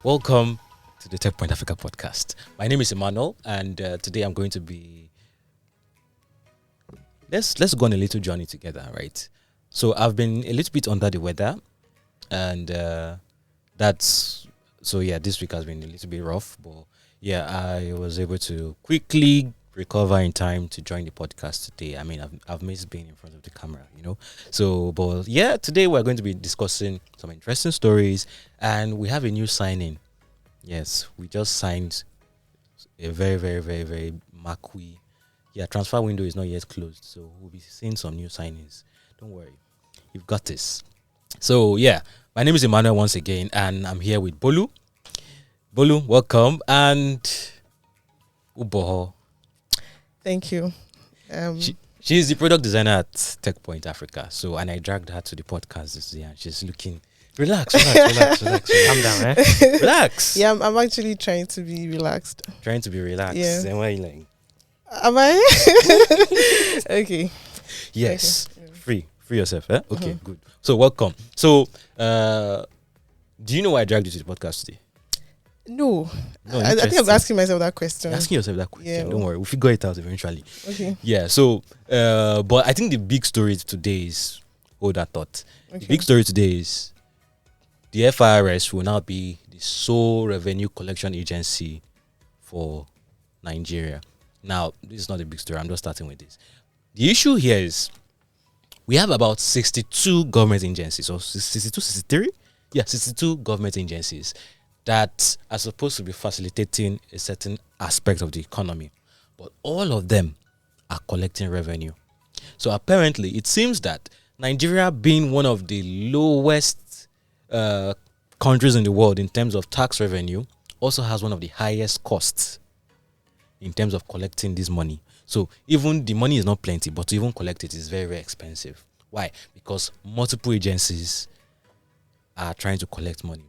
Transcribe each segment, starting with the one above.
Welcome to the Techpoint Africa Podcast. My name is Emmanuel, and today I'm going to be let's go on a little journey together, right? So I've been a little bit under the weather, and this week has been a little bit rough, but yeah, I was able to quickly recover in time to join the podcast today. I mean, I've missed being in front of the camera, So, but yeah, today we're going to be discussing some interesting stories, and we have a new signing. Yes, we just signed a very, very, very, very marquee. Yeah, transfer window is not yet closed, so we'll be seeing some new signings. Don't worry, you've got this. So yeah, my name is Emmanuel once again, and I'm here with Bolu. Bolu, welcome, and Uboho. Thank you. She's the product designer at Techpoint Africa. So, and I dragged her to the podcast this year. And she's looking relax. Calm down, eh? Relax. Yeah, I'm actually trying to be relaxed. Trying to be relaxed. Yeah. Then why are you like? Am I? Okay. Yes. Okay. Free yourself. Eh? Okay, good. So, welcome. So, do you know why I dragged you to the podcast today? No, I think I'm asking myself that question. You're asking yourself that question. Yeah. Don't worry, we'll figure it out eventually. Okay. Yeah. So, but I think the big story today is hold that thought. Okay. The big story today is the FIRS will now be the sole revenue collection agency for Nigeria. Now, this is not a big story. I'm just starting with this. The issue here is we have about 62 government agencies, or 62, 63? Yeah, 62 government agencies that are supposed to be facilitating a certain aspect of the economy. But all of them are collecting revenue. So apparently, it seems that Nigeria, being one of the lowest countries in the world in terms of tax revenue, also has one of the highest costs in terms of collecting this money. So even the money is not plenty, but to even collect it is very, very expensive. Why? Because multiple agencies are trying to collect money.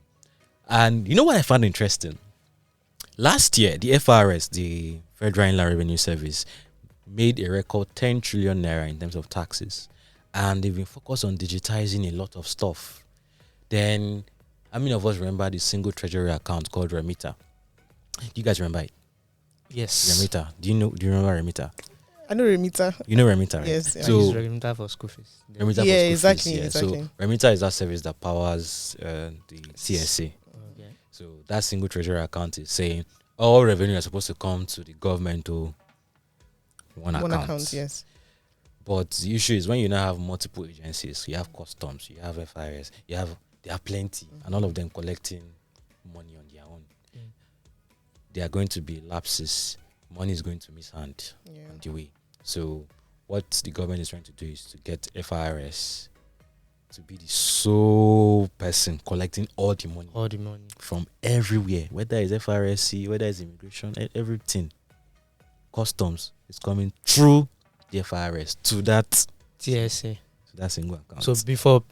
And you know what I found interesting? Last year, the FRS, the Federal Inland Revenue Service, made a record 10 trillion naira in terms of taxes. And they've been focused on digitizing a lot of stuff. Then, how many of us remember the single treasury account called Remita? Do you guys remember it? Yes. Remita. Do you remember Remita? I know Remita. You know Remita, right? Yes. Yeah. I So use Remita for school fees. Remita Yeah, for school exactly, fees, yeah. exactly. So Remita is that service that powers the CSA. Okay. So that single treasury account is saying all revenue is supposed to come to the government to one account. Yes. But the issue is when you now have multiple agencies, you have customs, you have FIRS, they are plenty, and all of them collecting money on their own. There are going to be lapses. Money is going to miss hand on the way. So what the government is trying to do is to get FIRS to be the sole person collecting all the money from everywhere, whether it's FRSC, whether it's immigration, everything. Customs is coming through the FIRS to that TSA. to that single account. So before,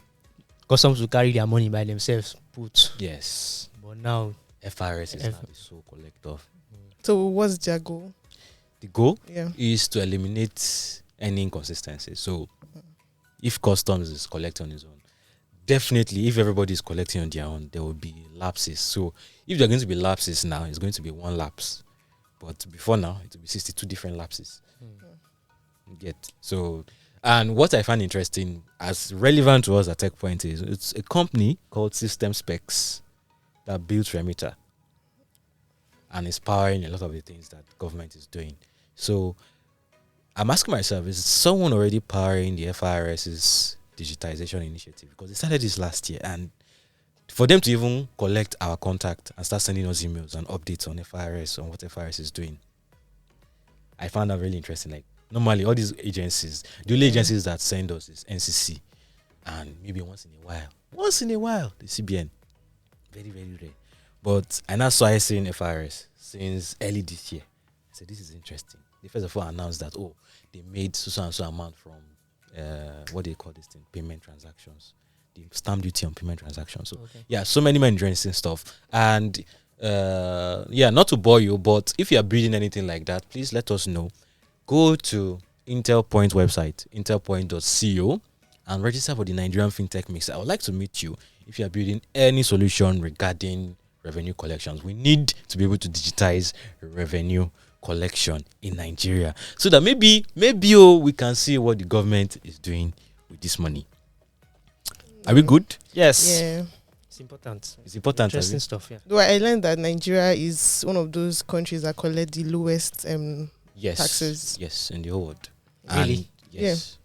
customs will carry their money by themselves, yes, but now FIRS is now the sole collector. So what's their goal? The goal Yeah. is to eliminate any inconsistency. So if customs is collecting on its own, definitely if everybody is collecting on their own, there will be lapses. So if there are going to be lapses now, it's going to be one lapse. But before now, it will be 62 different lapses. You get so, and what I find interesting, as relevant to us at Techpoint, is it's a company called System Specs that builds Remita and is powering a lot of the things that government is doing. So I'm asking myself, is someone already powering the FIRS's digitization initiative? Because they started this last year, and for them to even collect our contact and start sending us emails and updates on FIRS, on what FIRS is doing, I found that really interesting. Like, normally all these agencies, the only agencies that send us is NCC, and maybe once in a while the CBN. Very, very rare. But I now saw I saying FIRS since early this year. I said, this is interesting. They first of all announced that, they made so and so amount from what they call this thing, payment transactions, the stamp duty on payment transactions. So so many more interesting stuff. And not to bore you, but if you are building anything like that, please let us know. Go to Intelpoint website, intelpoint.co, and register for the Nigerian FinTech Mix. I would like to meet you if you are building any solution regarding revenue collections. We need to be able to digitize revenue collection in Nigeria so that maybe we can see what the government is doing with this money. Are we good? Yes. Yeah. It's important. It's important. Interesting stuff, yeah. Though I learned that Nigeria is one of those countries that collect the lowest taxes. Yes, in the whole world. Really? And yes.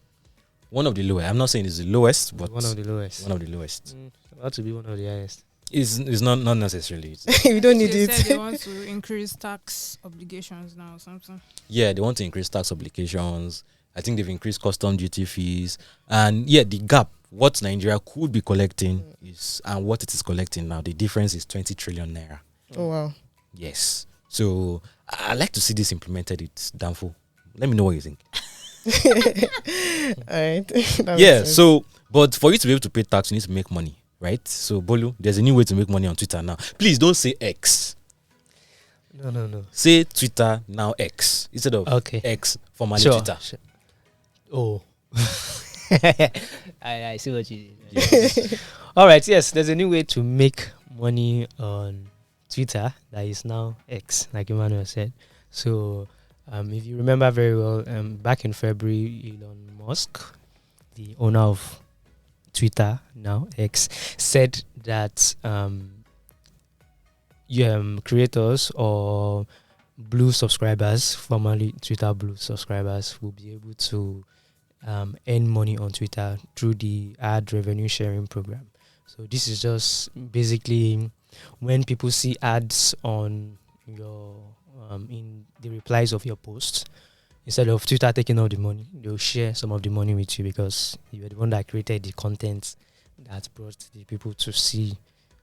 One of the lowest. I'm not saying it's the lowest, but one of the lowest. One of the lowest. About to be one of the highest. It's not necessarily. We don't need They it. said they want to increase tax obligations now or something. Yeah, they want to increase tax obligations. I think they've increased custom duty fees. And yeah, the gap, what Nigeria could be collecting is, and what it is collecting now, the difference is 20 trillion naira. Oh, wow. Yes. So I'd like to see this implemented. It's Danfo. Let me know what you think. All right. Yeah, so, but for you to be able to pay tax, you need to make money, right? So, Bolu, there's a new way to make money on Twitter now. Please don't say X. No. Say Twitter now X instead of X, formerly Twitter. Sure. Oh. I see what you did. Yes. All right, yes, there's a new way to make money on Twitter that is now X, like Emmanuel said. So, if you remember very well, back in February, Elon Musk, the owner of Twitter, now X, said that creators or blue subscribers, formerly Twitter blue subscribers, will be able to earn money on Twitter through the ad revenue sharing program. So this is just basically when people see ads on your in the replies of your posts, instead of Twitter taking all the money, they'll share some of the money with you because you were the one that created the content that brought the people to see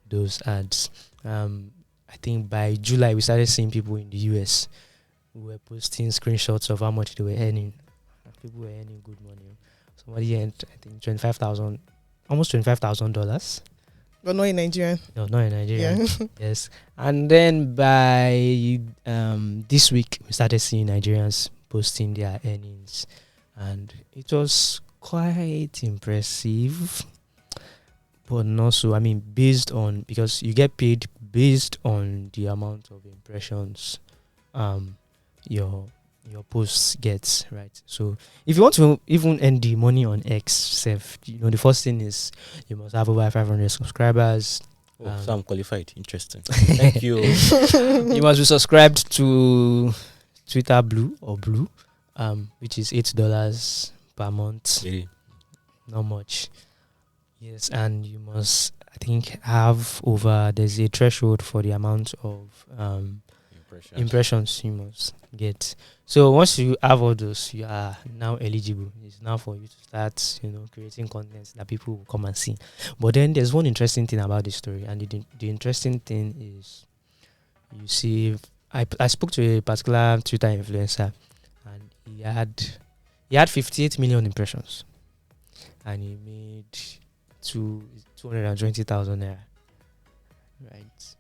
those ads. I think by July we started seeing people in the US who were posting screenshots of how much they were earning. People were earning good money. Somebody earned, I think, almost $25,000. But not in Nigeria. No, not in Nigeria. Yeah. Yes. And then by this week, we started seeing Nigerians posting their earnings. And it was quite impressive. But not so, based on, because you get paid based on the amount of impressions your posts gets, right? So if you want to even earn the money on X, the first thing is you must have over 500 subscribers. So I'm qualified. Interesting. Thank you. You must be subscribed to Twitter Blue, which is $8 per month. Really? Not much. Yes, and you must, I think, there's a threshold for the amount of impressions you must get. So once you have all those, you are now eligible. It's now for you to start, creating content that people will come and see. But then there's one interesting thing about this story, and the interesting thing is, you see, I spoke to a particular Twitter influencer, and he had 58 million impressions, and he made 220,000 naira, right?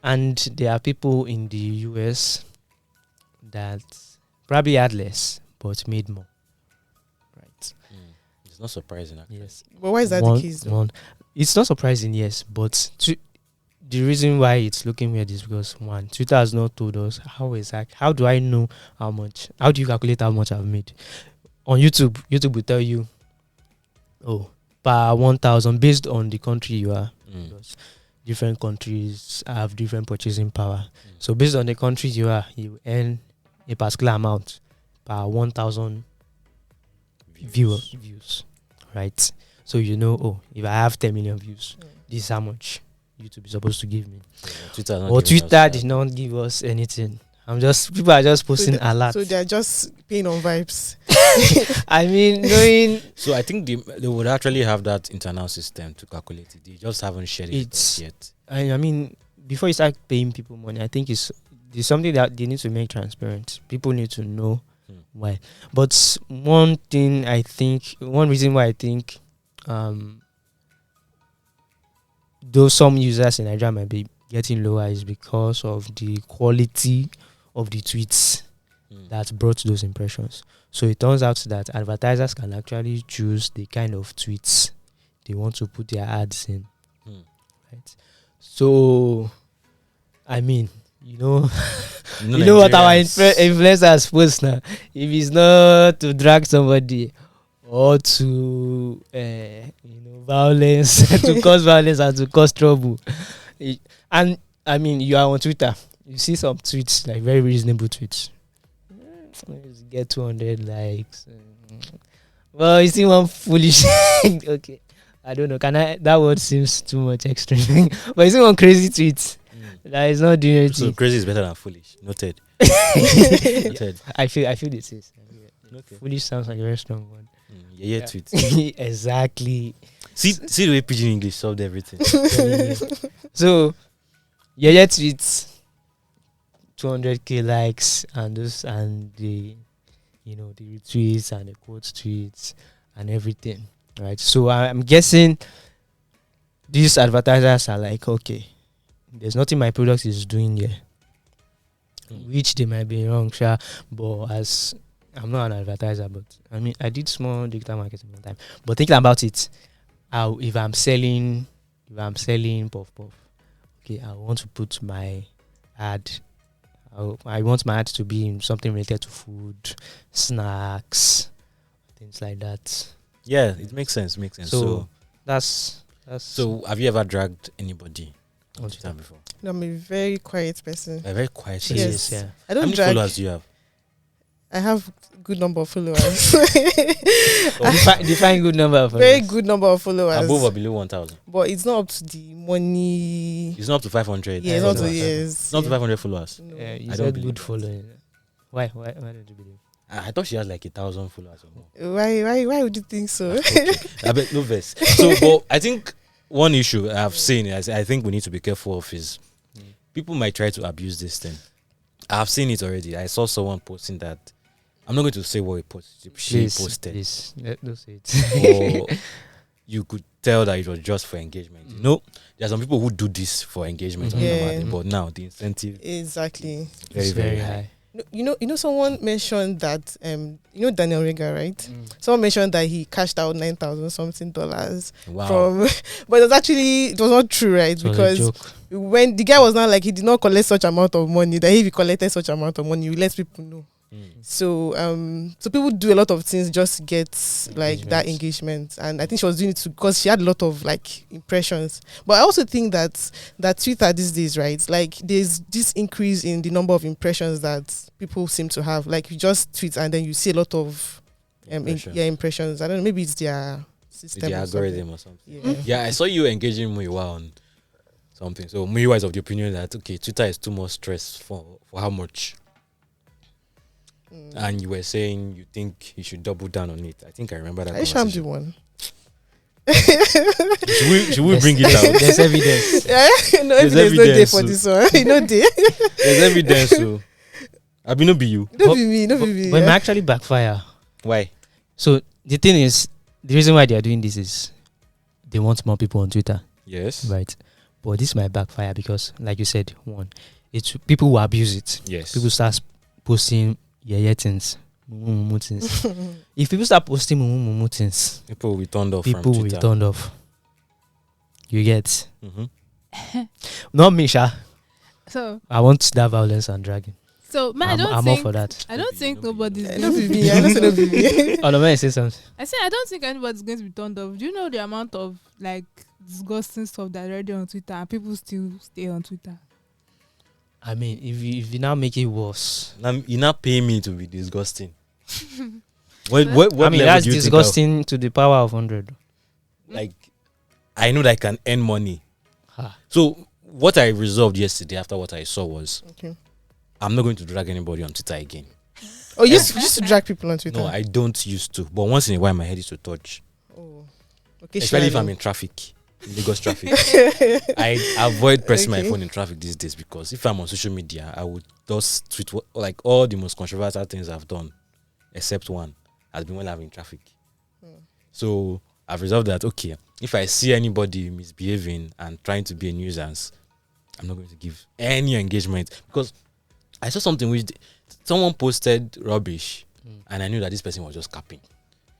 And there are people in the US that probably had less but made more, right? It's not surprising, actually. Yes. But why is that the case? It's not surprising, yes, but the reason why it's looking weird is because, one, Twitter has not told us how do I know how much? How do you calculate how much I've made? On YouTube will tell you, per 1,000 based on the country you are. Because different countries have different purchasing power. So based on the country you are, you earn a particular amount per 1,000 views, right? So if I have 10 million views, this is how much YouTube is supposed to give me. Twitter did not give us anything. People are just posting a lot. So they're just paying on vibes. Knowing. So I think they would actually have that internal system to calculate it. They just haven't shared it yet. Before you start paying people money, I think it's something that they need to make transparent. People need to know why. But one reason why I think though some users in Nigeria might be getting lower is because of the quality of the tweets that brought those impressions. So it turns out that advertisers can actually choose the kind of tweets they want to put their ads in. Right? So, I mean, you know what our influencers post now. If it's not to drag somebody or to violence, to cause violence and to cause trouble, and I mean, you are on Twitter. You see some tweets, like very reasonable tweets. Get 200 likes. Well, you see one foolish. Okay, I don't know. That word seems too much extreme. But you see one crazy tweet that is not doing anything. So crazy is better than foolish. Noted. Noted. I feel this is. Okay. Foolish sounds like a very strong one. Yeah, tweet. Exactly. See the way Pidgin English solved everything. So, yeah, tweets. 200k likes and the the retweets and the quote tweets and everything, right? So I'm guessing these advertisers are like, okay, there's nothing my product is doing here, which they might be wrong, sure, but as I'm not an advertiser, but I mean I did small digital marketing one time. But thinking about it, if I'm selling puff, okay, I want to put my ad. I want my ad to be in something related to food, snacks, things like that. Yeah, it makes sense. So that's. So have you ever dragged anybody on Twitter before? No, I'm a very quiet person. A very quiet person. Yes. Yeah. I don't How many drag. followers do you have? I have good number of followers. Define good number of Very followers. good number of followers. Above or below 1,000? But it's not up to the money. It's not up to 500. Yeah, it's not to followers. yes. It's not to 500 followers. No. You I don't said believe good that. following. Why did you believe? I thought she has like 1,000 followers or more. Why would you think so? Okay. I bet no verse. So, but I think one issue I've seen, I think we need to be careful of is people might try to abuse this thing. I've seen it already. I saw someone posting that. I'm not going to say what he posted. She posted. Please, don't say it. Or you could tell that it was just for engagement. You know, there are some people who do this for engagement, Yeah. but now the incentive Exactly. very, very high. You know, someone mentioned that Daniel Rega, right? Someone mentioned that he cashed out $9,000 something Wow. from, but it was not true, right? It was a Because joke. when the guy was not like he did not collect such amount of money, that if he collected such amount of money, you let people know. So people do a lot of things just to get like that engagement, and I think she was doing it because she had a lot of like impressions. But I also think that Twitter these days, right, like there's this increase in the number of impressions that people seem to have. Like you just tweet and then you see a lot of impressions. I don't know, maybe it's their system, the algorithm or something. Yeah. I saw you engaging Muiwa on something. So Muiwa is of the opinion that Twitter is too much stress for how much. And you were saying you think you should double down on it. I think I remember that. I should do one. Should we bring it out? There's evidence. No evidence, no day for this one. No day. There's evidence. So I be no be you. No be me. But it may actually backfire. Why? So the thing is, the reason why they are doing this is they want more people on Twitter. Yes. Right. But this might backfire because, like you said, one, it's people who abuse it. Yes. People start posting things. Things. If people start posting things, people will be turned off. People will be turned off. You get? Mm-hmm. Not me, Sha. So I want that violence and dragging. So man, I'm all for that. I don't think nobody's No be me. I don't say no be me. Oh, no, man, say something. I say I don't think anybody's going to be turned off. Do you know the amount of like disgusting stuff that's already on Twitter and people still stay on Twitter? I mean, if you now make it worse, Now you're not paying me to be disgusting. what I mean, level that's do you think disgusting to the power of 100. like I know that I can earn money. Ha. So what I resolved yesterday after what I saw was Okay. I'm not going to drag anybody on Twitter again. Oh, you used to drag people on Twitter. No, I don't used to. But once in a while my head is to touch. Oh, okay. Especially if I'm in traffic. In Lagos traffic. I avoid pressing my phone in traffic these days because if I'm on social media, I would just tweet like all the most controversial things I've done, except one, has been when I'm in traffic. So I've resolved that, okay, if I see anybody misbehaving and trying to be a nuisance, I'm not going to give any engagement because I saw something which someone posted rubbish and I knew that this person was just capping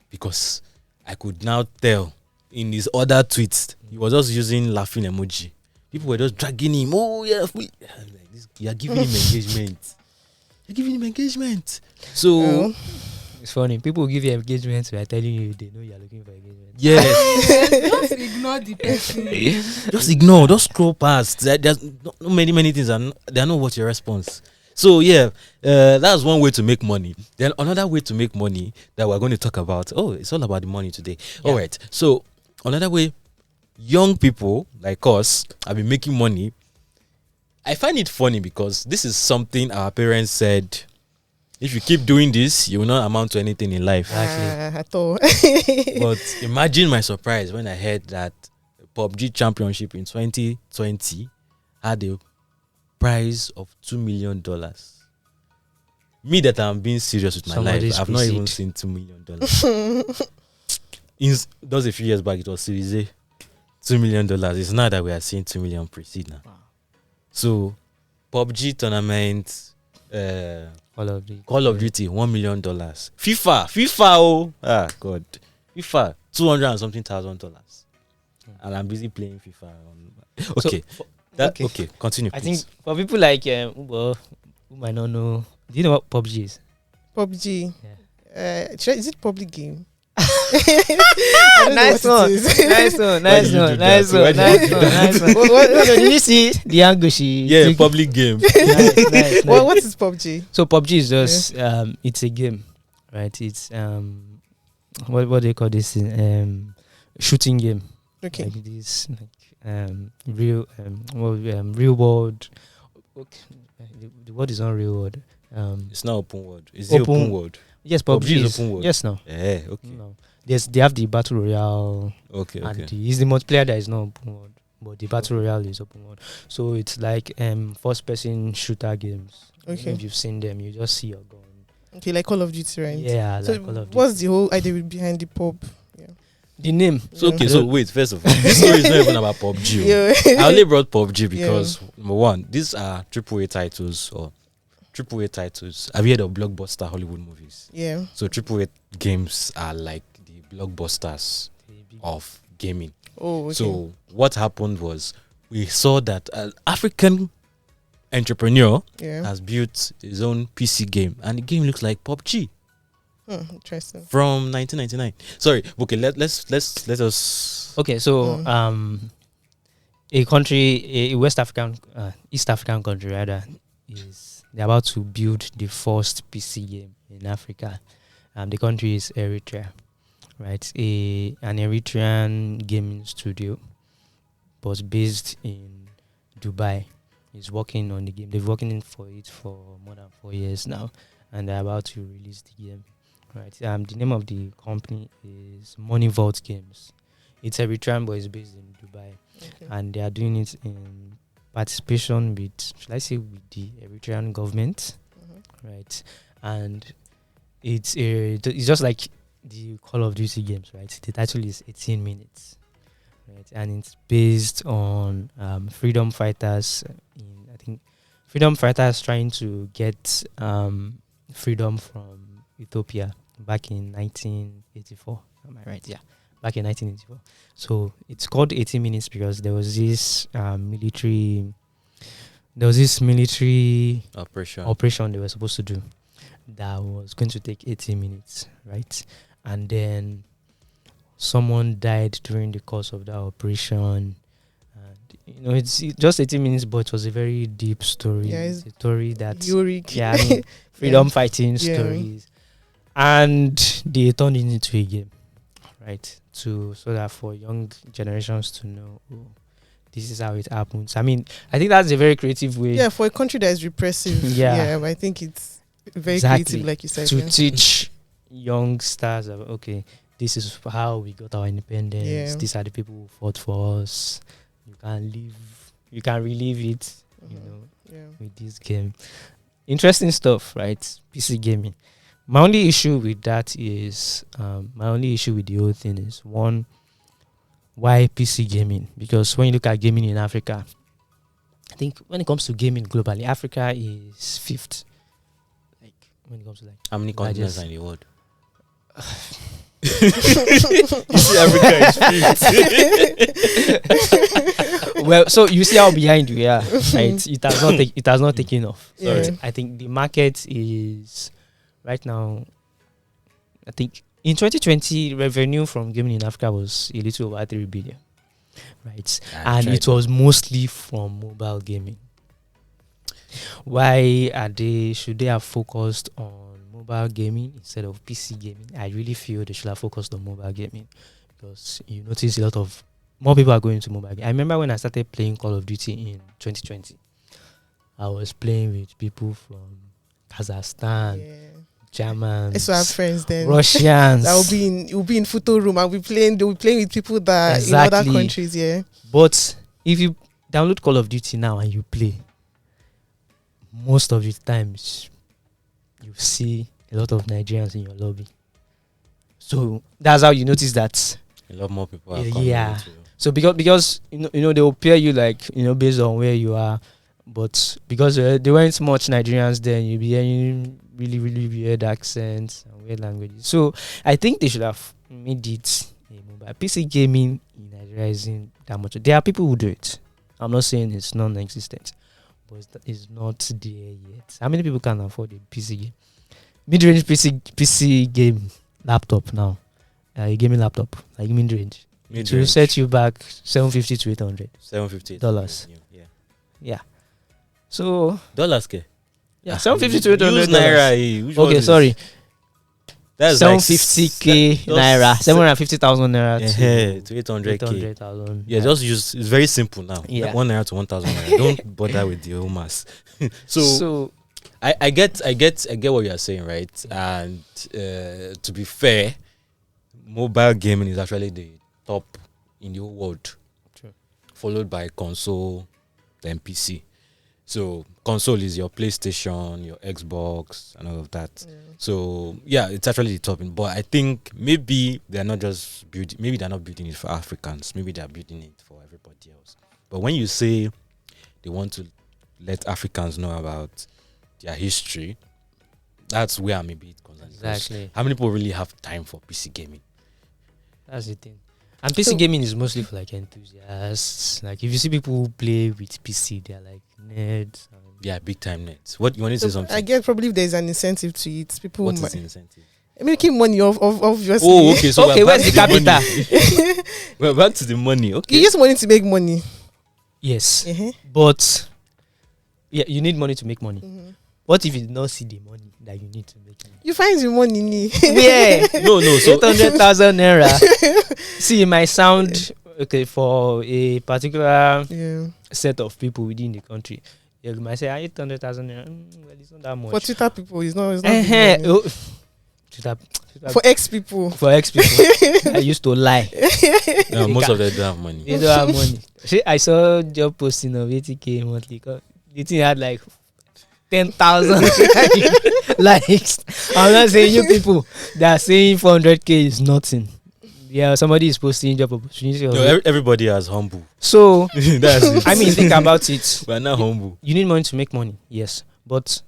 because I could now tell in his other tweets he was just using laughing emoji people were just dragging him. Oh yeah, like this, you are giving him engagement. You're giving him engagement. So it's funny. People give you engagement by telling you they know you're looking for engagement. Yes. Just ignore the person. Just ignore. Just scroll past. There's not many things, and they are not what your response. So yeah, that's one way to make money. Then another way to make money that we're going to talk about. Oh, it's all about the money today. Yeah. All right. So another way, young people like us have been making money. I find it funny because this is something our parents said. If you keep doing this, you will not amount to anything in life. At all. But imagine my surprise when I heard that PUBG Championship in 2020 had a prize of $2 million. Me that I'm being serious with my life, I've not even seen $2 million. That was a few years back. It was Series A. $2 million. It's not that we are seeing 2 million proceed now. Wow. So, PUBG tournament, Call of Duty, $1 million. FIFA, oh, God, FIFA, 200 and something $1,000, and I'm busy playing FIFA. Okay, so, okay, continue. Please. I think for people like who might not know, do you know what PUBG is? PUBG, yeah. Is it public game? Nice one. Did you see the angle she? Yeah, public game. Nice. Well, what is PUBG? So PUBG is just it's a game, right? It's what do they call this? Shooting game. Okay. Like this, real real world. Okay. The word is not real world. It's not open world. Is it open world? Yes, PUBG is open world. Yes, no. Yeah, okay. No. They have the battle royale. Okay. And it's the multiplayer that is not open world, but the battle royale is open world. So it's like first person shooter games. Okay. If you've seen them, you just see your gun. Okay, like Call of Duty, right? Yeah, so like Call of Duty. What's the whole idea behind the pub? Yeah. The name. So okay, so wait, first of all, this story is not even about PUBG. Yeah. I only brought PUBG because number one, these are AAA titles or AAA titles. Have you heard of blockbuster Hollywood movies? Yeah. So AAA games are like the blockbusters of gaming. Oh, okay. So what happened was we saw that an African entrepreneur has built his own PC game, and the game looks like PUBG. Interesting. From 1999. Sorry. Okay. Let us. Okay. So a country, a West African, East African country rather, they're about to build the first PC game in Africa. The country is Eritrea, right? An Eritrean gaming studio was based in Dubai. Is working on the game. They've been working for it for more than 4 years now, and they're about to release the game. Right. The name of the company is Money Vault Games. It's Eritrean, but it's based in Dubai, and they are doing it in participation with, should I say, with the Eritrean government, right? And it's just like the Call of Duty games, right? The title is 18 minutes, right? And it's based on freedom fighters. Freedom fighters trying to get freedom from Ethiopia back in 1984. Am I right? Yeah, back in 1984. So it's called 18 minutes because there was this military operation they were supposed to do that was going to take 18 minutes, right? And then someone died during the course of that operation. And it's just 18 minutes, but it was a very deep story. Yeah, it's a story that freedom fighting stories. And they turned it into a game, right? So that for young generations to know, this is how it happens. I mean, I think that's a very creative way. Yeah, for a country that is repressive. Yeah, I think it's very creative, like you said. To teach young stars, okay, this is how we got our independence. Yeah. These are the people who fought for us. You can relive it, with this game. Interesting stuff, right? PC gaming. My only issue with that is, my only issue with the whole thing is, one, why PC gaming? Because when you look at gaming in Africa, I think when it comes to gaming globally, Africa is fifth. Like when it comes to how many continents are in the world? You see, Africa is fifth. Well, so you see how behind we are, right? It has not taken off. Yeah. I think the market is right now. I think in 2020, revenue from gaming in Africa was a little over 3 billion, right? And it was mostly from mobile gaming. Why should they have focused on mobile gaming instead of PC gaming? I really feel they should have focused on mobile gaming, because you notice a lot of more people are going to mobile gaming. I remember when I started playing Call of Duty in 2020, I was playing with people from Kazakhstan, Germans. I used to have friends then. Russians. We'll be in photo room and they'll be playing with people that in other countries, yeah. But if you download Call of Duty now and you play, most of the times you see a lot of Nigerians in your lobby. So that's how you notice that a lot more people are coming into. So because you know they will pair you based on where you are, but because there weren't much Nigerians then, you'll be hearing really, really weird accents and weird languages. So I think they should have made it a mobile. PC gaming in Nigeria isn't that much. There are people who do it. I'm not saying it's non-existent, but it's not there yet. How many people can afford a PC game? Mid-range PC game laptop now. A gaming laptop, like mid-range. It will set you back $750 to $800. $750. Yeah. So dollars, ke? Yeah, $750 to $800. Naira. Okay, sorry. That's 750k naira, 750,000 naira to 800k. 800,000. Yeah, just use. It's very simple now. Yeah. Like 1 naira to 1,000 naira. Don't bother with the whole mass. So I get what you are saying, right? And to be fair, mobile gaming is actually the top in the whole world. True. Followed by console, then PC. So console is your PlayStation, your Xbox, and all of that. Yeah. So yeah, it's actually the top. But I think maybe they're not just building. Maybe they're not building it for Africans. Maybe they're building it for everybody else. But when you say they want to let Africans know about their history, that's where I'm a bit concerned. Exactly. How many people really have time for PC gaming? That's the thing. And PC gaming is mostly for like enthusiasts. Like if you see people who play with PC, they're like nerds. Yeah, big time nerds. What you want to say something? I guess probably if there's an incentive to it, people. What is the incentive? Making money obviously. Oh, okay. So okay, where's the capital? We're back to the money. Okay. You just wanting to make money. Yes, Uh-huh. but yeah, you need money to make money. Mm-hmm. What if you do not see the money that you need to make money? You find the money. Yeah. No. So 800,000 naira. See, it might sound okay for a particular set of people within the country. You might say 800,000 naira. Well, it's not that much. For Twitter people, it's not. Twitter, for ex people. I used to lie. No, most of them don't have money. They don't have money. See, I saw job posting of 80k monthly. The thing had like 10,000 likes. I'm not saying you people that are saying 400k is nothing. Yeah, somebody is posting job opportunity. No, everybody has humble. So that's it. I mean, think about it. We're not humble. You need money to make money, yes, but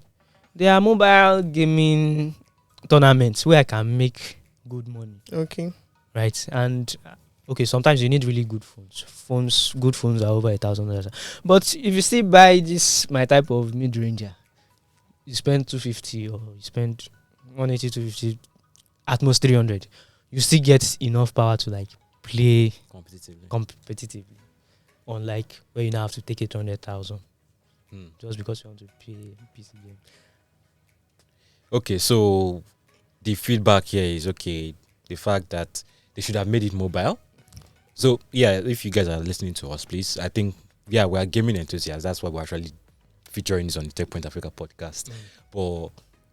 there are mobile gaming tournaments where I can make good money. Okay. Right, and okay, sometimes you need really good phones. Good phones are over $1,000. But if you still buy my type of mid-ranger, you spend 250 or you spend 180, 250, at most 300. You still get enough power to like play competitively. Unlike where you now have to take 800,000 just because you want to play a PC game. Okay, so the feedback here is the fact that they should have made it mobile. So yeah, if you guys are listening to us, please, I think we are gaming enthusiasts. That's why we're actually featuring this on the Techpoint Africa podcast. But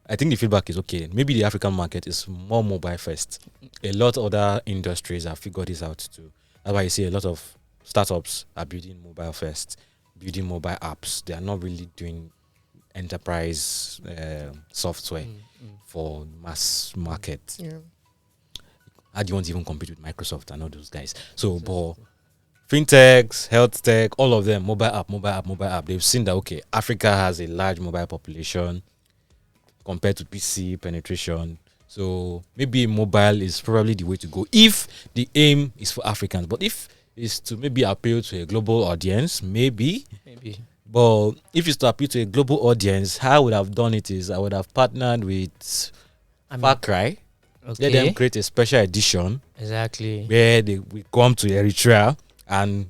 I think the feedback is maybe the African market is more mobile first. A lot of other industries have figured this out too. That's why you see a lot of startups are building mobile first, building mobile apps. They are not really doing enterprise software for mass market. Yeah. How do you want to even compete with Microsoft and all those guys? So, but fintechs, health tech, all of them, mobile app. They've seen that Africa has a large mobile population compared to PC penetration. So maybe mobile is probably the way to go if the aim is for Africans. But if is to maybe appeal to a global audience, maybe. Maybe. But if it's to appeal to a global audience, how I would have done it is I would have partnered with Far Cry. Okay. Let them create a special edition Exactly. where they will come to Eritrea and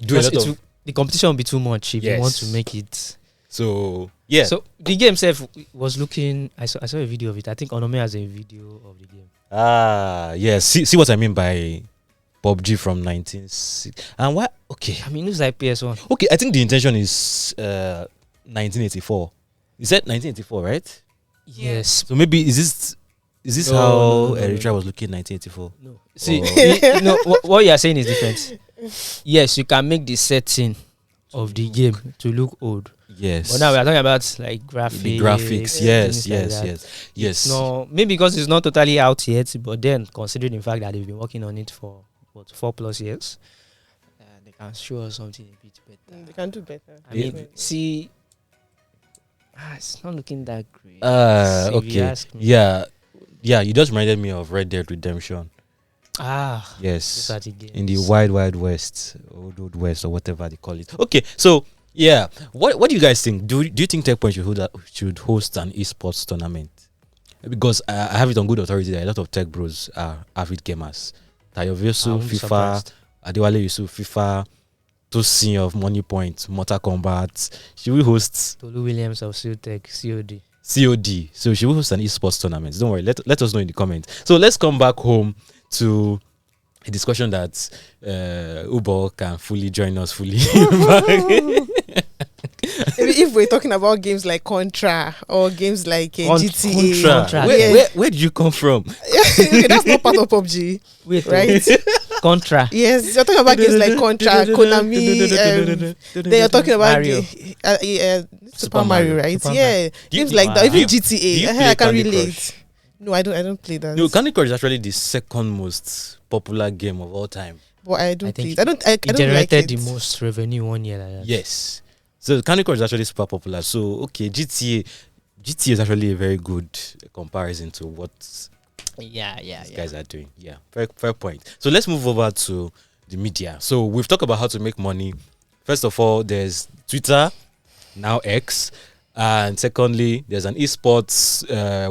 do a Because lot of. the competition will be too much if you want to Yes. make it. So yeah, So the game itself was looking. I saw a video of it. I think Onome has a video of the game. yes. See what I mean by PUBG from 1960. And what? Okay, I mean, it looks like PS1. okay. I think the intention is 1984. You said 1984, right? Yes. So maybe is this No, how no, no, Eritrea no. was looking in 1984? No. See, Oh. what you are saying is different. Yes, you can make the setting of the game to look old. Yes. But now we are talking about like graphics. The graphics. things Yes, like that. yes. No, maybe because it's not totally out yet, but then considering the fact that they've been working on it for 4+ years, they can show us something a bit better. They can do better. I Yeah. mean, see, it's not looking that great. If you Okay. ask me. Yeah. You just reminded me of Red Dead Redemption. Those Yes. are the games. In the wide west, old west, or whatever they call it. Okay, so yeah, what do you guys think? Do you think Techpoint should host an esports tournament? Because I have it on good authority that a lot of tech bros are avid gamers. Tayo Vesu, I'm FIFA, surprised. Adewale Yusuf, FIFA, Tosin of Money Point, Mortal Kombat. Should we host Tolu Williams of Siltech, COD. COD? So should we host an esports tournament? Don't worry, let us know in the comments. So let's come back home to a discussion that Ubo can fully join us fully. Maybe if we're talking about games like Contra or games like GTA. Contra. Where did you come from? Okay, that's not part of PUBG, Wait, right? Contra. Yes, you're talking about games like Contra, Konami. Then you're talking about Mario. Super Mario, right? Super Yeah, Do you- games like that. do Even you- GTA. do you I play can Candy relate. Crush? No, I don't play that. No, Candy Crush is actually the second most popular game of all time. But I don't I think play. I It don't generated like it. the most revenue 1 year like that. Yes. So Candy Crush is actually super popular. So okay, GTA is actually a very good comparison to what Yeah. these guys are doing. Yeah, fair point. So let's move over to the media. So we've talked about how to make money. First of all, there's Twitter, now X. And secondly, there's an esports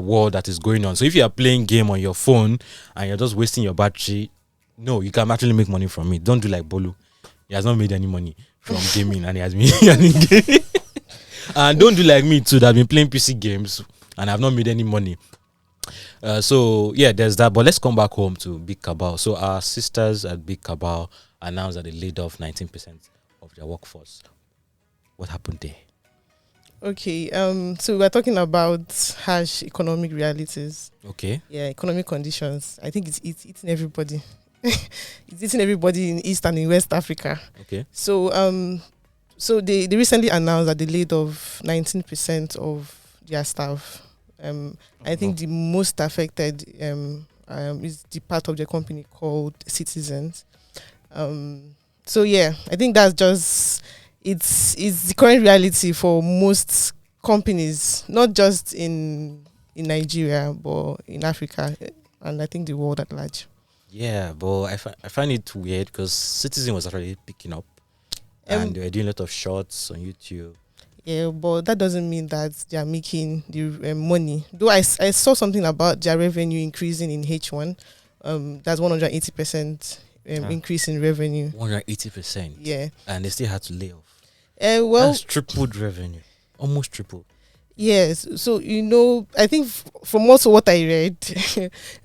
world that is going on. So if you are playing game on your phone and you're just wasting your battery, no, you can actually make money from it. Don't do like Bolu. He has not made any money from gaming and he has been gaming. And don't do like me too, that I've been playing PC games and I've not made any money. So yeah, there's that. But let's come back home to Big Cabal. So our sisters at Big Cabal announced that they laid off 19% of their workforce. What happened there? Okay, so we're talking about harsh economic realities. Okay. Yeah, economic conditions. I think it's eating everybody. It's eating everybody in East and in West Africa. Okay. So so they recently announced that they laid off 19% of their staff. I think the most affected is the part of the company called Citizens. So yeah, I think that's just it's the current reality for most companies, not just in Nigeria but in Africa and I think the world at large. Yeah, but I find it weird because Citizen was actually picking up and they were doing a lot of shorts on YouTube. Yeah, but that doesn't mean that they are making the money. Though I saw something about their revenue increasing in H1. That's 180% increase in revenue. 180%. Yeah. And they still had to lay off. Well, That's tripled revenue. Almost triple. yes. So, I think from also what I read,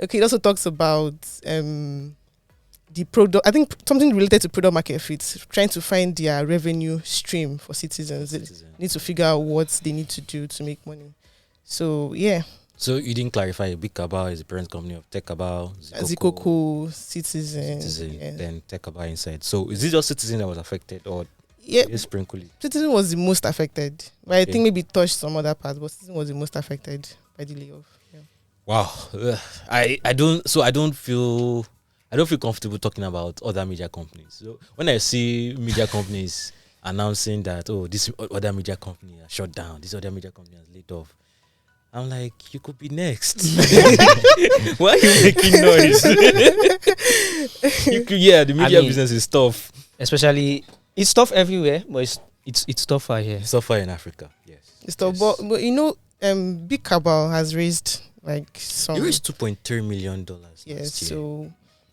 okay, it also talks about the product. I think something related to product market fit, trying to find their revenue stream for citizens. They need to figure out what they need to do to make money. So, yeah. So you didn't clarify Big Cabal is the parent company of Tech Cabal, Zikoko, Citizen, yeah. then Tech Cabal inside. So is it just Citizen that was affected or Yeah, is sprinkle it? Citizen was the most affected. But I Okay. think maybe it touched some other parts, but Citizen was the most affected by the layoff. Yeah. Wow. I don't feel comfortable talking about other media companies. So when I see media companies announcing that this other media company has shut down, this other media company has laid off, I'm like, you could be next. Why are you making noise? The media business is tough. Especially, it's tough everywhere, but it's tougher here. It's tougher in Africa, yes. It's tough, but Big Cabal has raised like some. It raised $2.3 million. Yes,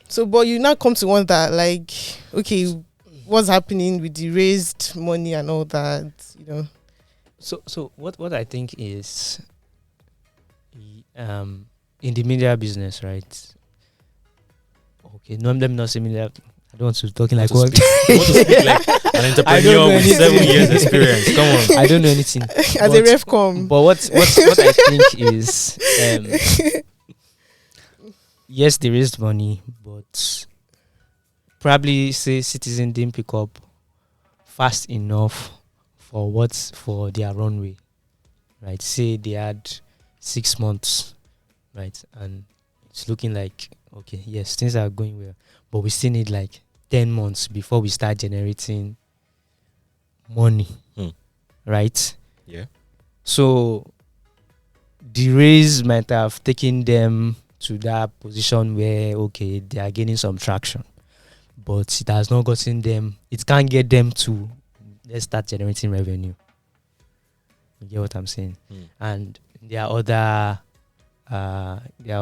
so but you now come to wonder, like, okay, what's happening with the raised money and all that, So what I think is, in the media business, right? Okay, no, let me not say media. I don't want to talking like what. You want to speak like an entrepreneur with 7 years experience. Come on. I don't know anything. As a refcom. But what I think is, yes, they raised money, but probably say Citizen didn't pick up fast enough for their runway, right? Say they had 6 months, right, and it's looking like okay, yes, things are going well, but we still need like 10 months before we start generating money, right? Yeah. So the raise might have taken them to that position where okay, they are gaining some traction, but it has not gotten them. It can't get them to let's start generating revenue. You get what I'm saying? And there are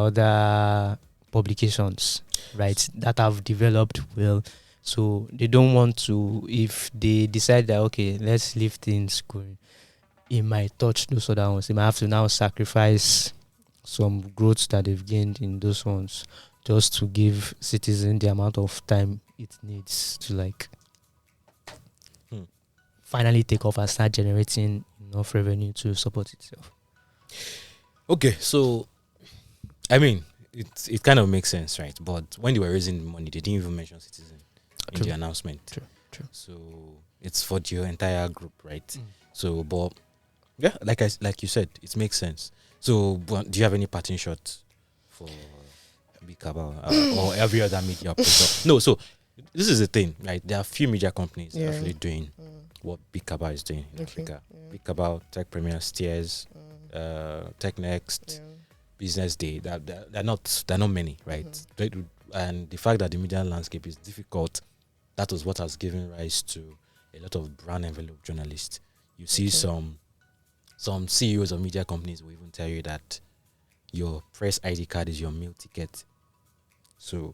other publications, right, that have developed well. So they don't want to, if they decide that okay, let's leave things going, it might touch those other ones. They might have to now sacrifice some growth that they've gained in those ones just to give Citizen the amount of time it needs to like finally take off and start generating enough revenue to support itself. Okay, so I mean, it kind of makes sense, right? But when they were raising the money, they didn't even mention Citizen in the announcement. True. So it's for the entire group, right? So, but yeah, like you said, it makes sense. So, but do you have any parting shot for Big Cabal or every other media operator? No. So this is the thing, right? There are few media companies that are actually doing what Big Cabal is doing in Africa. Big Cabal, Tech Premier, Steers, Tech Next, Business Day. They're not many, right? And the fact that the media landscape is difficult, that was what has given rise to a lot of brand envelope journalists. You see some CEOs of media companies will even tell you that your press ID card is your meal ticket. So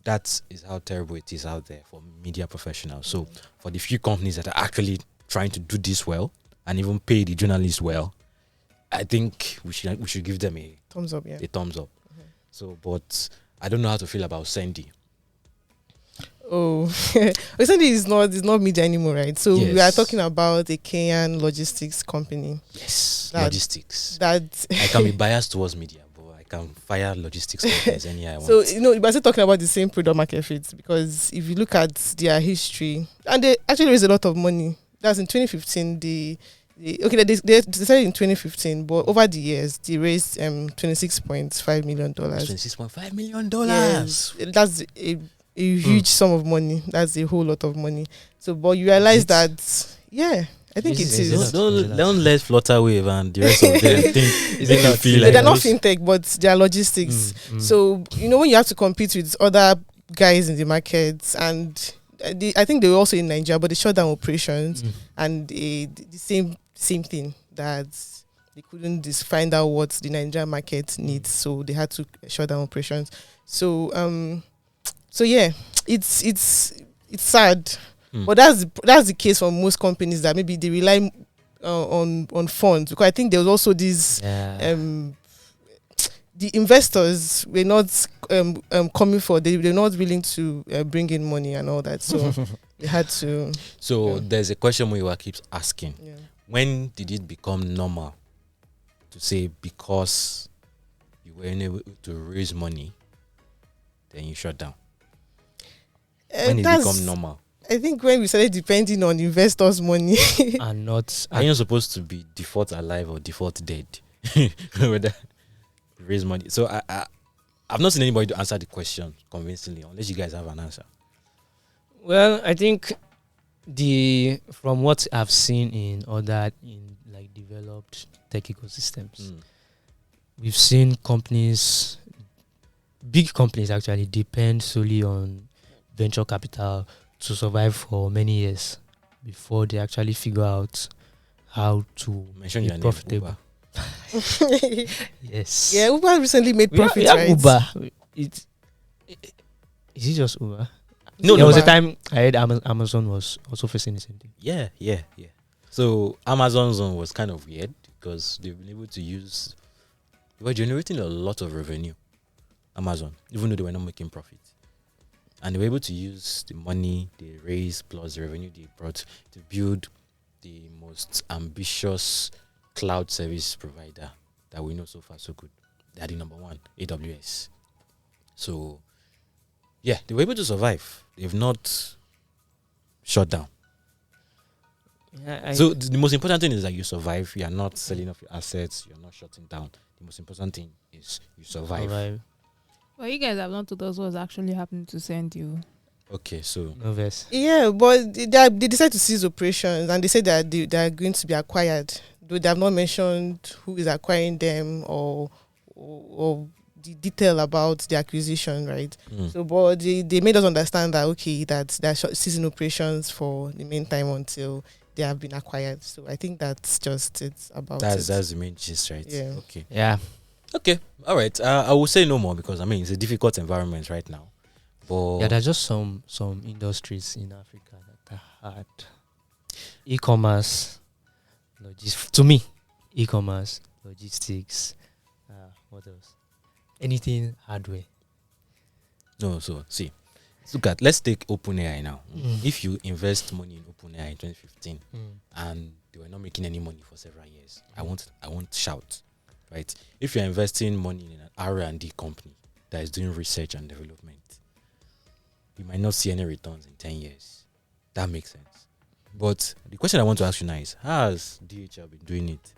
that is how terrible it is out there for media professionals. So for the few companies that are actually trying to do this well and even pay the journalists well, I think we should give them a thumbs up. Yeah, a thumbs up. So, but I don't know how to feel about Sendy. Oh, Sendy is not media anymore, right? So we are talking about a Kenyan logistics company. Yes, logistics. That I can be biased towards media, but I can fire logistics companies any I want. So we're still talking about the same product market fit, because if you look at their history, and they actually raised a lot of money. That's in 2015. They decided in 2015, but over the years they raised $26.5 million. $26.5 million. Yes, that's a huge sum of money. That's a whole lot of money. So, but you realize that, I think it is. Don't let Flutterwave and the rest of them think feel like they're not fintech, but they're logistics. So when you have to compete with other guys in the market, and I think they were also in Nigeria, but they shut down operations, and the same thing, that they couldn't just find out what the Nigerian market needs, so they had to shut down operations. So it's sad, but that's the case for most companies, that maybe they rely on funds, because I think there was also this the investors were not coming for, they were not willing to bring in money and all that, so they had to. So there's a question Muyiwa keeps asking. When did it become normal to say because you were unable to raise money, then you shut down? When did it become normal? I think when we started depending on investors' money. And not... Are you supposed to be default alive or default dead? Whether raise money. So I've not seen anybody to answer the question convincingly, unless you guys have an answer. Well, I think from what I've seen in like developed tech ecosystems, we've seen companies, big companies actually, depend solely on venture capital to survive for many years before they actually figure out how to Mention be your name, profitable. Uber. Yes. Yeah, Uber recently made profit, we have right? Uber. Is it just Uber? No, There no, was a Uber. time I heard Amazon was also facing the same thing. Yeah. So Amazon's one was kind of weird because they've been able to use. They were generating a lot of revenue, Amazon, even though they were not making profit, and they were able to use the money they raised plus the revenue they brought to build the most ambitious cloud service provider that we know so far so good. They are the number one, AWS. So yeah, they were able to survive. They've not shut down. Yeah, So the most important thing is that you survive. You are not selling off your assets. You're not shutting down. The most important thing is you survive. Well, you guys have not told us what's actually happening to Sendy. Okay, so No verse. Yeah, but they decided to cease operations, and they said that they are going to be acquired. Though they have not mentioned who is acquiring them or the detail about the acquisition, right? So, but they made us understand that that they're ceasing operations for the meantime until they have been acquired. So I think that's just it about that's it. the main gist, right? Yeah. Okay. Yeah. Okay. All right. I will say no more because I mean it's a difficult environment right now. But Yeah, there's just some industries in Africa that are hard. E-commerce, to me, e-commerce, logistics, what else? Anything hardware. no. So see, let's take OpenAI now. Mm. If you invest money in OpenAI in 2015 and they were not making any money for several years, I won't shout, right? If you're investing money in an R&D company that is doing research and development, you might not see any returns in 10 years. That makes sense. But the question I want to ask you now is, how has DHL been doing it?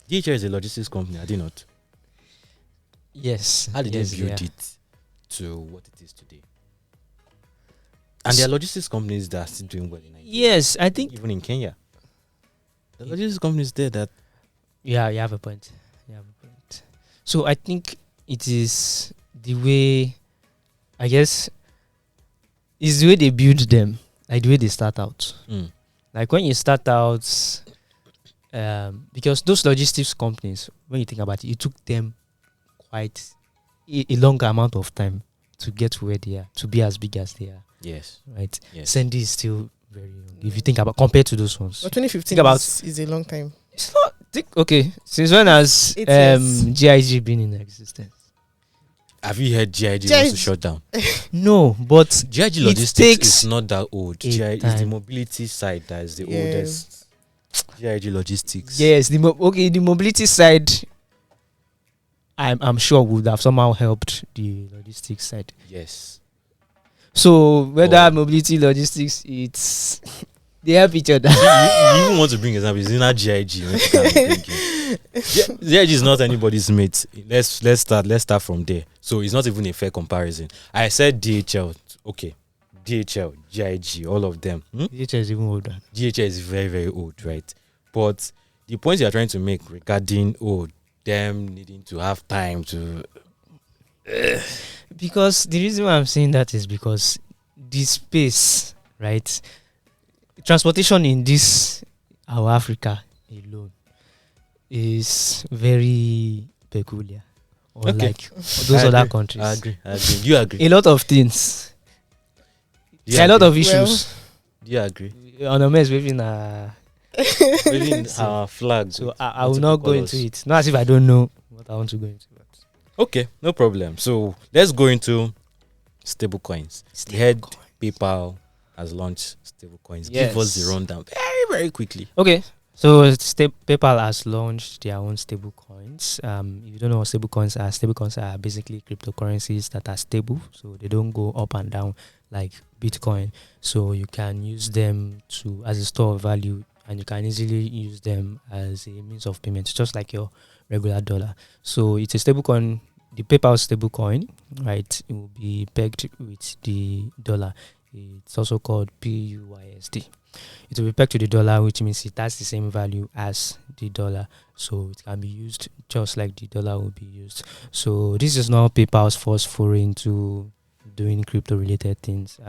DHL is a logistics company, are they not? Yes. How did yes, they build yeah. it to what it is today? And there are logistics companies that are still doing well in Nigeria. Yes, I think. Even in Kenya. The logistics companies there that Yeah, you have a point. So I think it is the way, I guess, is the way they build them, like the way they start out. Like when you start out, because those logistics companies, when you think about it, it took them quite a long amount of time to get to where they are, to be as big as they are. yes. Right? Yes. Sendy is still very young. If you think about, compared to those ones. But 2015 Think about- is a long time. It's not, okay, since when has 8 years. GIG been in existence? Have you heard GIG wants to shut down? No, but GIG It logistics takes is not that old. a GIG is the time. mobility side that is the Yeah. oldest. GIG logistics. yes, the mobility side, I'm sure would have somehow helped the logistics side. Yes. So whether Oh. mobility logistics, it's they help each other. you even want to bring example? It's not GIG. GIG is not anybody's mate. Let's start from there. So it's not even a fair comparison. I said DHL. Okay, DHL, GIG, all of them. DHL is even older. DHL is very, very old, right? But the point you are trying to make regarding them needing to have time to Because the reason why I'm saying that is because the space, right? Transportation in our Africa alone is very peculiar. Unlike those I other agree. countries. I agree. You agree? A lot of things. Do you A lot agree? of issues. Do you agree? Onome is waving Waving our flag. so with I will not multiple go colours. into it. Not as if I don't know what I want to go into. But Okay, no problem. So let's go into stablecoins. We heard PayPal has launched stablecoins. Give us the Yes. rundown very, very quickly. Okay, so PayPal has launched their own stable coins. If you don't know what stable coins are basically cryptocurrencies that are stable, so they don't go up and down like Bitcoin. So you can use them as a store of value, and you can easily use them as a means of payment, just like your regular dollar. So it's a stable coin. The PayPal stable coin, right? It will be pegged with the dollar. It's also called PUYSD. It will be pegged to the dollar, which means it has the same value as the dollar. So it can be used just like the dollar will be used. So this is not PayPal's first foray into doing crypto-related things.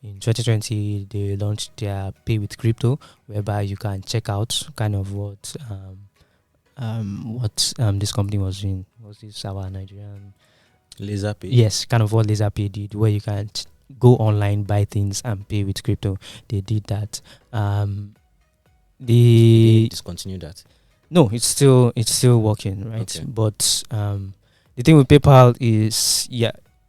In 2020, they launched their Pay with Crypto, whereby you can check out kind of what this company was doing. Was this our Nigerian LaserPay? Yes, kind of what LaserPay did, where you can go online, buy things, and pay with crypto. They did that. They discontinued that. No, it's still working, right? Okay. But the thing with PayPal is,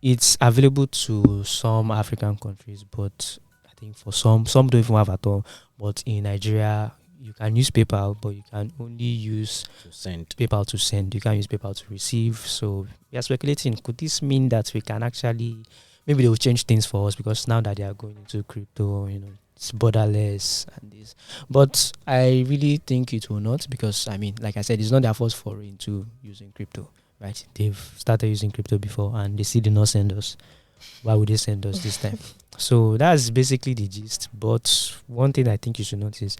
it's available to some African countries, but I think for some don't even have at all. But in Nigeria, you can use PayPal, but you can only use PayPal to send. You can't use PayPal to receive. So we are speculating, could this mean that we can actually, maybe they will change things for us, because now that they are going into crypto, it's borderless and this. But I really think it will not, because like I said, it's not their first foray into using crypto, right? They've started using crypto before and they still did not send us. Why would they send us this time? So that's basically the gist. But one thing I think you should notice,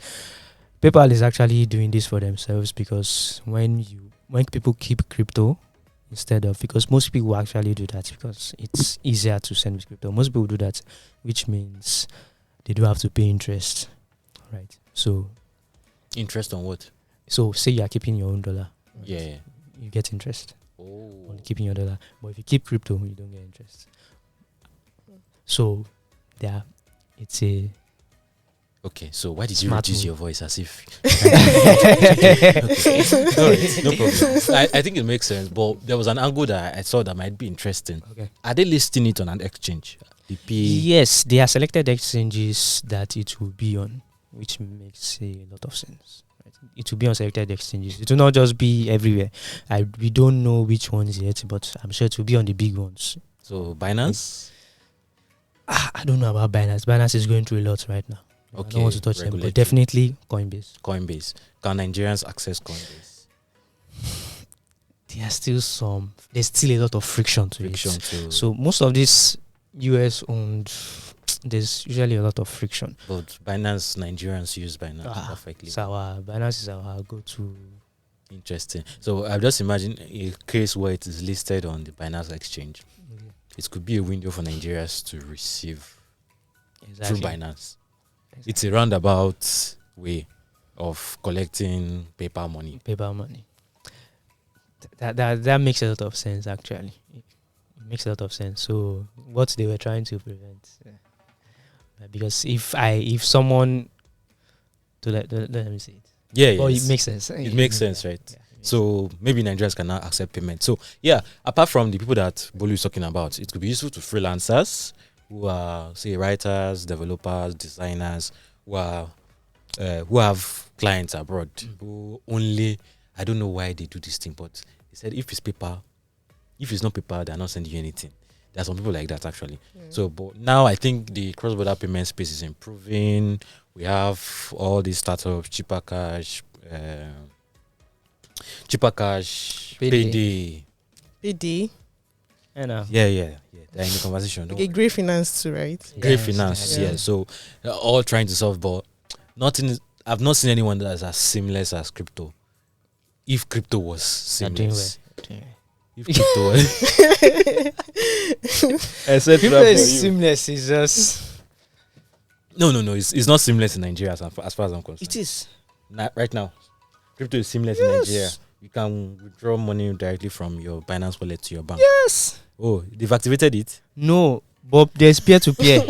PayPal is actually doing this for themselves, because when people keep crypto instead of, because most people actually do that because it's easier to send with crypto. Most people do that, which means they do have to pay interest, right? So interest on what? So say you are keeping your own dollar, right? Yeah. You get interest on keeping your dollar, but if you keep crypto, you don't get interest. So it's a okay, so why did you smart reduce move. your voice as if okay. All right, no problem. I think it makes sense, but there was an angle that I saw that might be interesting. Okay. Are they listing it on an exchange? Yes, they are selected exchanges that it will be on, which makes a lot of sense. Right? It will be on selected exchanges. It will not just be everywhere. We don't know which ones yet, but I'm sure it will be on the big ones. So Binance? I don't know about Binance. Binance is going through a lot right now. Okay, I don't want to touch them, regulatory. but definitely Coinbase. Can Nigerians access Coinbase? There's still a lot of friction to it. So most of this US owned, there's usually a lot of friction. But Binance, Nigerians use Binance perfectly. So Binance is our go-to. Interesting. So I've just imagined a case where it is listed on the Binance exchange. Mm-hmm. It could be a window for Nigerians to receive through Binance. Exactly. It's a roundabout way of collecting paper money. That makes a lot of sense, actually. It makes a lot of sense. So what they were trying to prevent, because if someone let me say it. Yeah. Well, it makes sense. It makes sense, right? Yeah, so maybe Nigerians can now accept payment. So yeah, apart from the people that Bolu is talking about, it could be useful to freelancers who are, say, writers, developers, designers, who have clients abroad, who only, I don't know why they do this thing, but they said if it's not PayPal, they're not sending you anything. There are some people like that, actually. So, but now I think the cross-border payment space is improving. We have all these startups, cheaper cash, payday. Yeah. They're in the conversation. Okay, great finance too, right? Great finance, yeah. So all trying to solve, but I've not seen anyone that's as seamless as crypto. If crypto was seamless. If crypto was crypto is seamless. It's just no. It's not seamless in Nigeria as far as I'm concerned. It is Right now. Crypto is seamless in Nigeria. You can withdraw money directly from your Binance wallet to your bank. Yes. Oh, they've activated it? No, but there's peer-to-peer.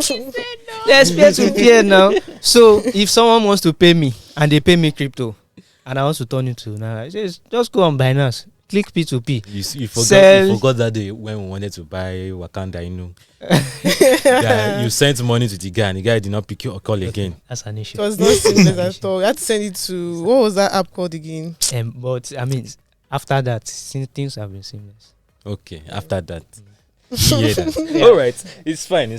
There's peer-to-peer now. So if someone wants to pay me and they pay me crypto and I want to turn it to now, I say, just go on Binance, click P2P. You forgot that day when we wanted to buy Wakanda, you sent money to the guy and the guy did not pick your call again. That's an issue. It was not seamless at all. You had to send it to, what was that app called again? But I mean, after that, things have been seamless. Okay, after that. Yeah, that. All right, it's fine.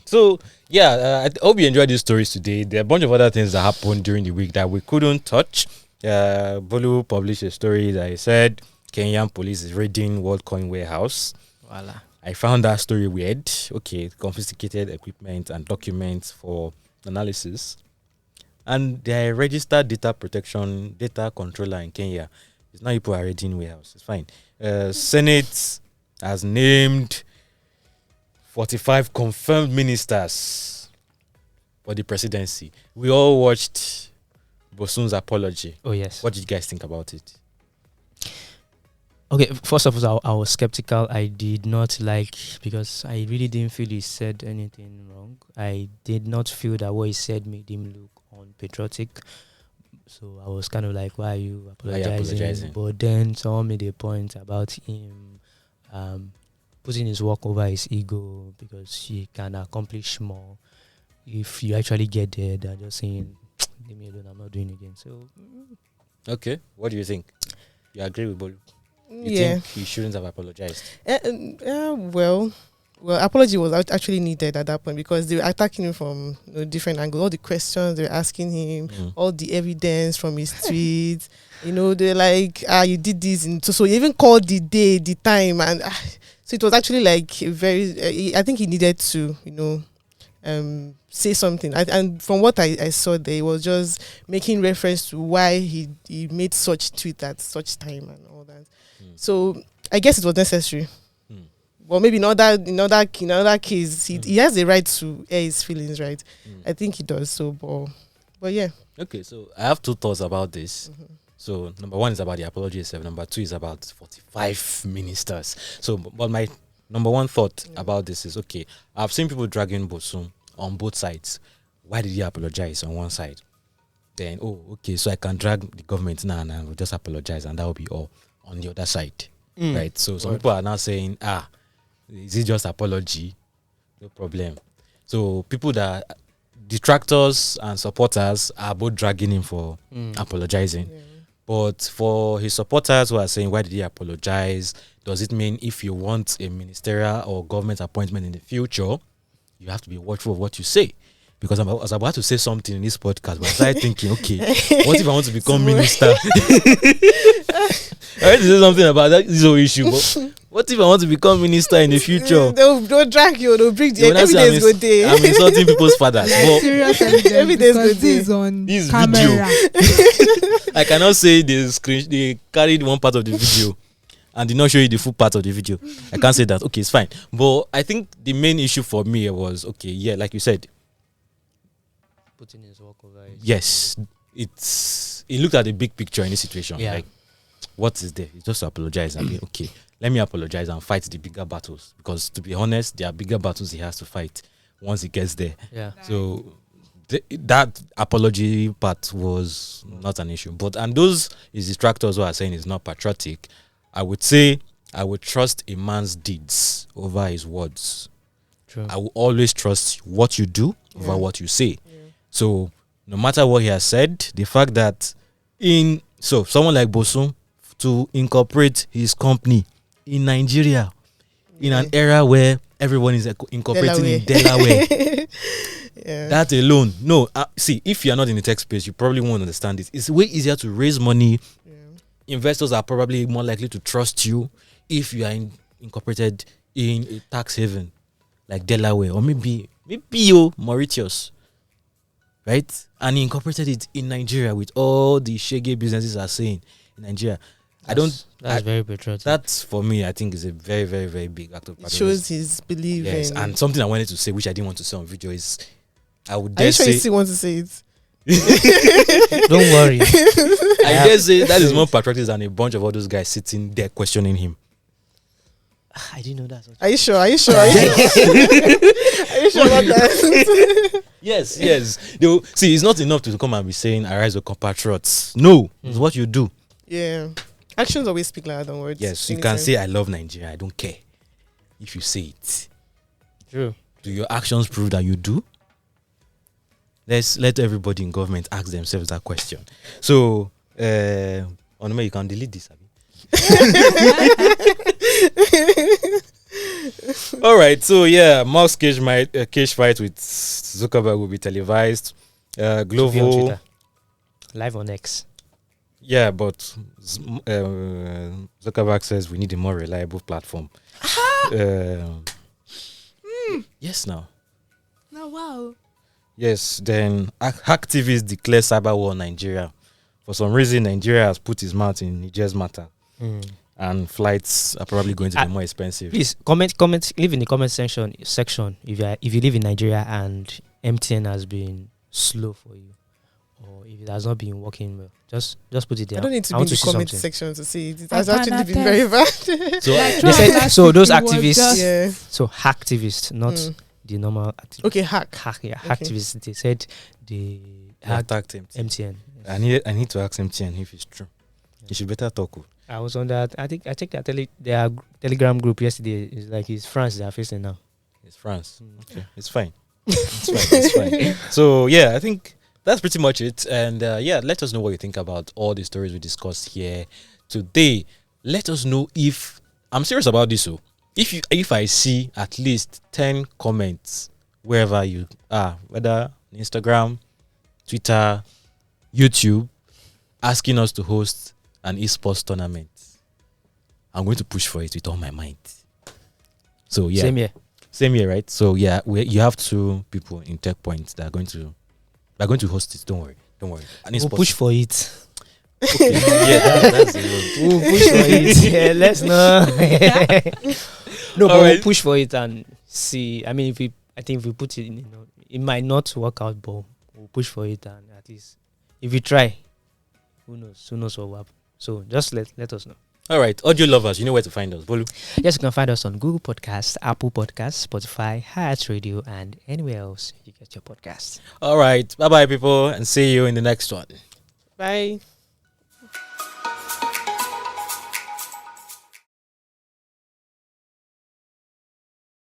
So yeah, I hope you enjoyed these stories today. There are a bunch of other things that happened during the week that we couldn't touch. Bolu published a story that he said Kenyan police is raiding Worldcoin warehouse. Voila. I found that story weird. Okay, confiscated equipment and documents for analysis. And their registered data controller in Kenya is now people are reading warehouse. It's fine. Senate has named 45 confirmed ministers for the presidency. We all watched Bosun's apology. Oh, yes. What did you guys think about it? Okay, first of all, I was skeptical. I did not like, because I really didn't feel he said anything wrong. I did not feel that what he said made him look unpatriotic. So I was kind of like, why are you apologizing? But then someone made a point about him putting his work over his ego because he can accomplish more if you actually get there than just saying, leave me alone, I'm not doing it again. So, okay, what do you think? You agree with Bolu? You think he shouldn't have apologized? Well, apology was actually needed at that point because they were attacking him from different angles. All the questions they were asking him, all the evidence from his tweets. They're like, you did this. And so you even called the day, the time. And so it was actually like very, I think he needed to, say something. And from what I saw there, he was just making reference to why he made such tweet at such time and all that. So I guess it was necessary. Well, maybe in another case, he has the right to air his feelings, right? I think he does. So, but yeah. Okay, so I have two thoughts about this. So number one is about the apology itself. Number two is about 45 ministers. So, but my number one thought about this is, okay, I've seen people dragging Bosun on both sides. Why did he apologize on one side? Then, okay, so I can drag the government now and I will just apologize and that will be all on the other side. Right? So some people are now saying, is it just apology? No problem. So people that detractors and supporters are both dragging him for apologizing. Yeah. But for his supporters who are saying, why did he apologize? Does it mean if you want a ministerial or government appointment in the future, you have to be watchful of what you say? Because I was about to say something in this podcast, but I started thinking, okay, what if I want to become minister? I had to say something about that. This whole issue. But what if I want to become minister in the future? They'll drag you. They'll bring the evidence go there. I'm insulting people's fathers. Serious evidence go there on this camera. Video. I cannot say they carried one part of the video and did not show you the full part of the video. I can't say that. Okay, it's fine. But I think the main issue for me was, okay, yeah, like you said, putting his work over. Yes, it looked at the big picture in this situation. Yeah. Like, what is there? It's just to apologize and be okay. Let me apologize and fight the bigger battles, because to be honest, there are bigger battles he has to fight once he gets there. Yeah. So that apology part was not an issue. But and those his detractors who are saying it's not patriotic, I would say I would trust a man's deeds over his words. True. I will always trust what you do over what you say. Yeah. So no matter what he has said, the fact that someone like Bosun to incorporate his company in Nigeria in an era where everyone is incorporating in Delaware. That alone. No, see, if you're not in the tech space, you probably won't understand it. It's way easier to raise money. Investors are probably more likely to trust you if you are incorporated in a tax haven like Delaware or maybe Mauritius, right? And he incorporated it in Nigeria with all the shaggy businesses are saying in Nigeria. That's very patriotic. That's, for me, I think is a very, very, very big act of patriotism. It shows his belief. Yes, and something I wanted to say, which I didn't want to say on video, is I would Are dare you sure say. you still want to say it? Don't worry. I dare say that is more patriotic than a bunch of all those guys sitting there questioning him. I didn't know that. Are you sure? Are you sure? Are you sure about that? Yes. See, it's not enough to come and be saying, "Arise, O compatriots." No, it's what you do. Yeah. Actions always speak louder than words. Yes, you can say, "I love Nigeria." I don't care if you say it. True. Do your actions prove that you do? Let everybody in government ask themselves that question. So, Onome, you can delete this. All right. So yeah, Musk's cage fight with Zuckerberg will be televised. Glovo live on X. Yeah, but Zuckerberg says we need a more reliable platform. Yes, now. No, wow. Yes, then activists declare cyber war on Nigeria. For some reason, Nigeria has put his mouth in Niger's matter, and flights are probably going to be more expensive. Please comment. Leave in the comment section if you live in Nigeria and MTN has been slow for you, or if it has not been working well. Just put it there. I don't need to be in the comment section to see it. It has I actually can been very bad. So They said, so those It was activists, just- Yeah. so hacktivists, not the normal activists. Okay, hack. Activists. They said they I hacked attacked him. MTN. I need to ask MTN if it's true. You should better talk. I was on that. I checked their Telegram group yesterday. It's like it's France they are facing now. It's France. Okay, it's fine. It's fine. So yeah, I think that's pretty much it. And let us know what you think about all the stories we discussed here today. Let us know if I'm serious about this. So if I see at least 10 comments wherever you are, whether Instagram, Twitter, YouTube, asking us to host an esports tournament, I'm going to push for it with all my might. So yeah, same here, right? So yeah, you have 2 people in Techpoint that are going to host it. Don't worry. And We'll push for it. Okay. Yeah, that's it. We'll push for it. Yeah, let's know. No, but Alright. we'll push for it and see. I mean, if we put it in, it might not work out, but we'll push for it, and at least if we try, who knows what will happen. So just let us know. All right, audio lovers, you know where to find us. Bolu. Yes, you can find us on Google Podcasts, Apple Podcasts, Spotify, Heart Radio, and anywhere else you get your podcasts. All right, bye bye, people, and see you in the next one. Bye.